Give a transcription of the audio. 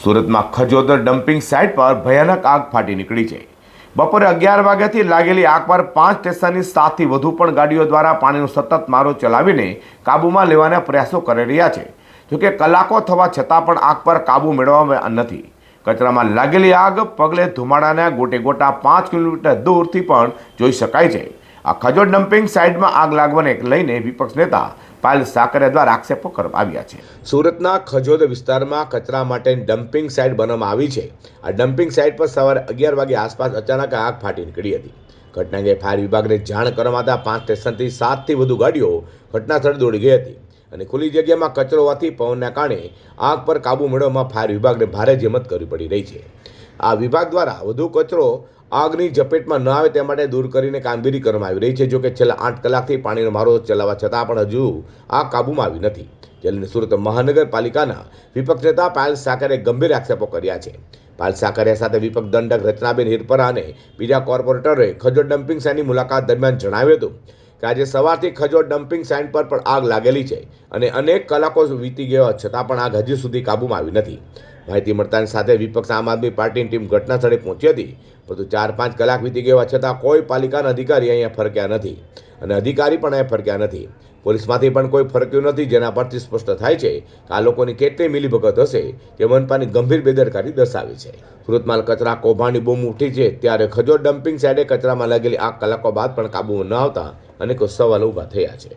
સુરતમાં ખજોદર dumping site પર ભયાનક આગ ફાટી નીકળી છે। બપોરે 11 વાગ્યાથી લાગેલી આગ પર 5 સ્ટેશનની 7થી વધુ પણ ગાડીઓ દ્વારા પાણીનો સતત મારો ચલાવીને કાબૂમાં લેવાના પ્રયાસો કરી રહ્યા છે। જોકે કલાકો થવા છતાં પણ આગ પર કાબૂ મેળવવામાં નથી। કચરામાં લાગેલી આગ પગલે ધુમાડાના ગોટે ગોટા 5 કિલોમીટર દૂરથી પણ જોઈ શકાય છે। આ ખજોદ ડમ્પિંગ સાઇટમાં આગ લાગવાને લઈને વિપક્ષ નેતા પાયલ સાકરિયા દ્વારા આક્ષેપો કરવામાં આવ્યા છે। સુરતના ખજોદ વિસ્તારમાં કચરા માટે ડમ્પિંગ સાઇટ બનાવવામાં આવી છે। આ ડમ્પિંગ સાઇટ પર સવારે 11 વાગે આસપાસ અચાનક આગ ફાટી નીકળી હતી। ઘટના અંગે ફાયર વિભાગને જાણ કરવામાં આવતા 5 સ્ટેશનથી 7થી વધુ ગાડીઓ ઘટનાસ્થળે દોડી ગઈ હતી અને ખુલ્લી જગ્યામાં કચરો હોવાથી પવનના કારણે આગ પર કાબૂ મેળવવામાં ફાયર વિભાગને ભારે જહેમત કરવી પડી રહી છે। આ વિભાગ દ્વારા વધુ કચરો આગની ઝપેટમાં ન આવે તે માટે દૂર કરીને કામગીરી કરવામાં આવી રહી છે। જોકે છેલ્લા 8 કલાકથી પાણીનો મારો ચલાવવા છતાં પણ હજુ આગ કાબૂમાં આવી નથી। જેને સુરત મહાનગરપાલિકાના વિપક્ષ નેતા પાયલ સાકરિયાએ ગંભીર આક્ષેપો કર્યા છે। પાયલ સાકરિયા સાથે વિપક્ષ દંડક રચનાબેન હિરપરા અને બીજા કોર્પોરેટરોએ ખજોદ ડમ્પિંગ સાઇટની મુલાકાત દરમિયાન જણાવ્યું હતું કે આજે સવારથી ખજોદ ડમ્પિંગ સાઇટ પર પણ આગ લાગેલી છે અને અનેક કલાકો વીતી ગયા છતાં પણ આગ હજી સુધી કાબૂમાં આવી નથી। માહિતી મળતાની સાથે વિપક્ષ આમ આદમી પાર્ટીની ટીમ ઘટના સ્થળે પહોંચી હતી, પરંતુ 4-5 કલાક વીતી ગયા છતાં કોઈ પાલિકાના અધિકારી અહીંયા ફરક્યા નથી અને અધિકારી પણ અહીંયા ફરક્યા નથી। પોલીસમાંથી પણ કોઈ ફરક્યું નથી, જેના પરથી સ્પષ્ટ થાય છે કે આ લોકોની કેટલી મિલીભગત હશે જે મનપાની ગંભીર બેદરકારી દર્શાવે છે। સુરતમાં કચરા કૌભાંડની બૂમ ઉઠી છે, ત્યારે ખજોદ ડમ્પિંગ સાઇટે કચરામાં લાગેલી આગ કલાકો બાદ પણ કાબૂમાં ન આવતા અનેકો સવાલો ઊભા થયા છે।